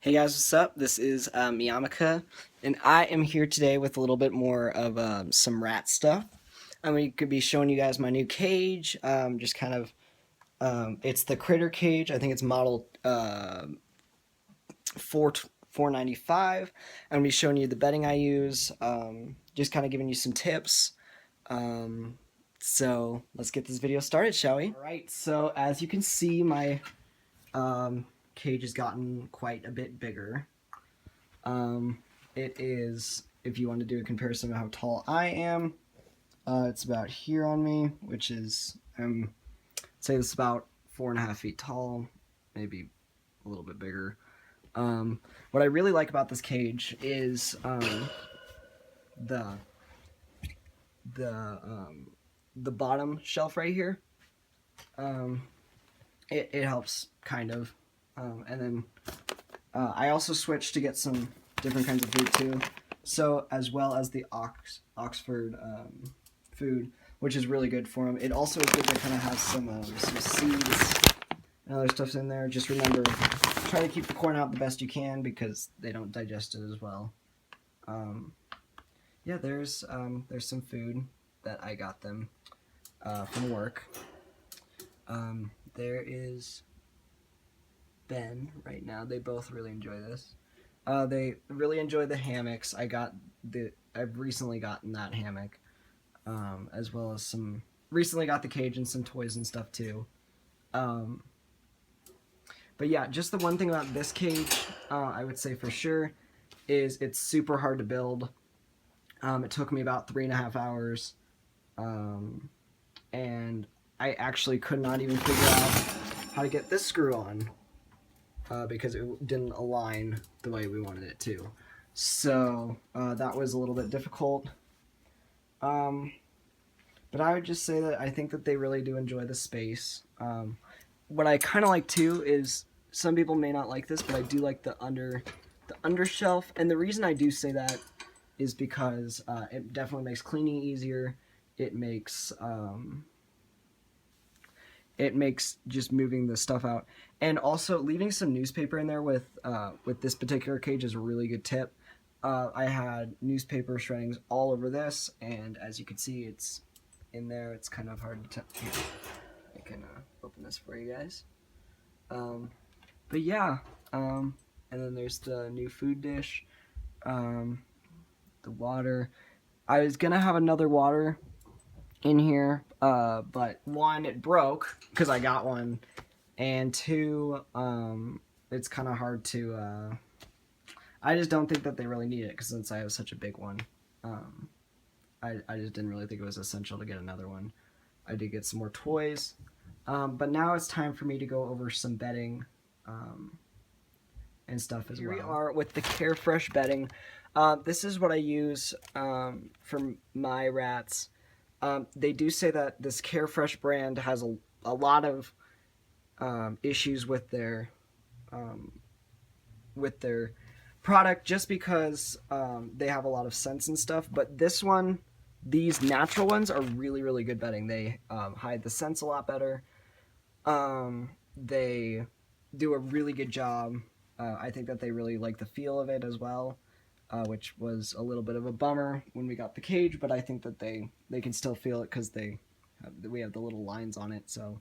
Hey guys, what's up? This is Miyamaka, and I am here today with a little bit more of some rat stuff. I'm going to be showing you guys my new cage. Just kind of, it's the Critter cage. I think it's model 495. I'm going to be showing you the bedding I use. Just kind of giving you some tips. So let's get this video started, shall we? All right. So as you can see, my cage has gotten quite a bit bigger. It is, if you want to do a comparison of how tall I am, it's about here on me, which is, say this is about 4.5 feet tall, maybe a little bit bigger. What I really like about this cage is the bottom shelf right here. It helps kind of, and then I also switched to get some different kinds of food too, so as well as the Oxford food, which is really good for them. It also is good to kind of have some seeds and other stuff in there. Just remember, try to keep the corn out the best you can because they don't digest it as well. Yeah, there's some food that I got them from work. There is Ben right now. They both really enjoy this. They really enjoy the hammocks. I've recently gotten that hammock, as well as recently got the cage and some toys and stuff too. But yeah, just the one thing about this cage, I would say for sure, is it's super hard to build. It took me about 3.5 hours, and I actually could not even figure out how to get this screw on. Because it didn't align the way we wanted it to. So that was a little bit difficult. But I would just say that I think that they really do enjoy the space. What I kind of like too is, some people may not like this, but I do like the under shelf. And the reason I do say that is because it definitely makes cleaning easier. It makes just moving the stuff out, and also leaving some newspaper in there with this particular cage is a really good tip. I had newspaper shreddings all over this, and as you can see, it's in there. It's kind of hard to I can open this for you guys. But yeah, and then there's the new food dish, the water. I was gonna have another water in here, but one, it broke because I got one, and two, it's kind of hard to, I just don't think that they really need it, because since I have such a big one, I just didn't really think it was essential to get another one. I did get some more toys, but now it's time for me to go over some bedding, and stuff as well. Here we are with the Carefresh bedding. This is what I use for my rats. They do say that this Carefresh brand has a lot of issues with their product, just because they have a lot of scents and stuff. But this one, these natural ones, are really, really good bedding. They hide the scents a lot better. They do a really good job. I think that they really like the feel of it as well. Which was a little bit of a bummer when we got the cage, but I think that they can still feel it because we have the little lines on it. So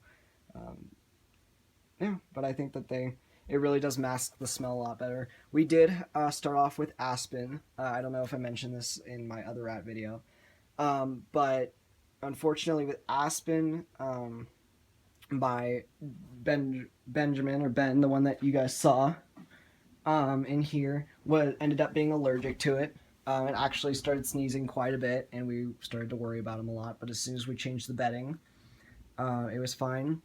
yeah, but I think that it really does mask the smell a lot better. We did start off with Aspen. I don't know if I mentioned this in my other rat video, but unfortunately with Aspen, by Benjamin, or Ben, the one that you guys saw in here, ended up being allergic to it. It actually started sneezing quite a bit, and we started to worry about him a lot. But as soon as we changed the bedding, it was fine.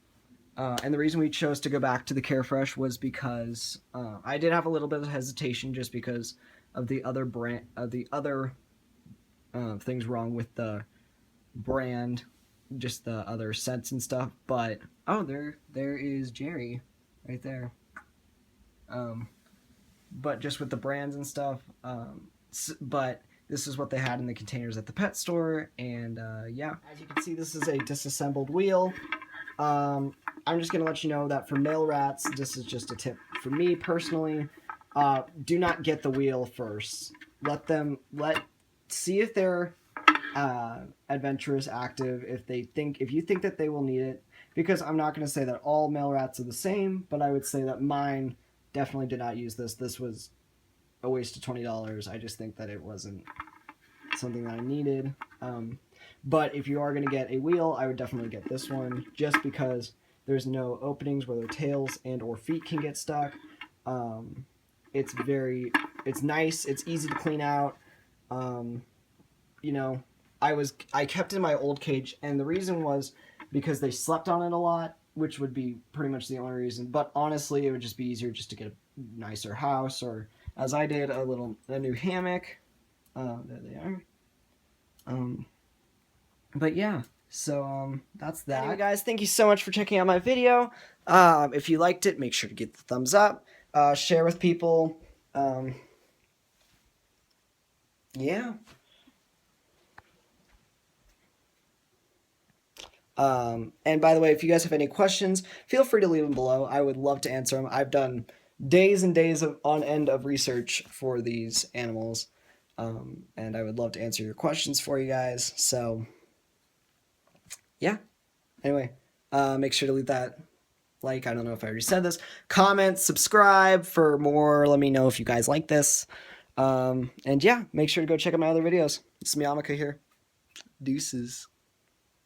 And the reason we chose to go back to the Carefresh was because I did have a little bit of hesitation, just because of the other things wrong with the brand, just the other scents and stuff. But oh, there is Jerry, right there. But just with the brands and stuff, but this is what they had in the containers at the pet store, and yeah. As you can see, this is a disassembled wheel. I'm just going to let you know that for male rats, this is just a tip for me personally. do not get the wheel first. See if they're adventurous, active, if you think that they will need it, because I'm not going to say that all male rats are the same, but I would say that mine definitely did not use this. This was a waste of $20. I just think that it wasn't something that I needed. But if you are going to get a wheel, I would definitely get this one, just because there's no openings where their tails and or feet can get stuck. It's nice, it's easy to clean out. You know, I kept it in my old cage, and the reason was because they slept on it a lot, which would be pretty much the only reason. But honestly, it would just be easier just to get a nicer house, or as I did, a new hammock. There they are. But yeah, so that's that. Anyway, guys, thank you so much for checking out my video. If you liked it, make sure to get the thumbs up. Share with people. Yeah. And by the way, if you guys have any questions, feel free to leave them below. I would love to answer them. I've done days and days on end of research for these animals. And I would love to answer your questions for you guys. So, yeah. Anyway, make sure to leave that like. I don't know if I already said this. Comment, subscribe for more. Let me know if you guys like this. And yeah, make sure to go check out my other videos. It's Miyamaka here. Deuces.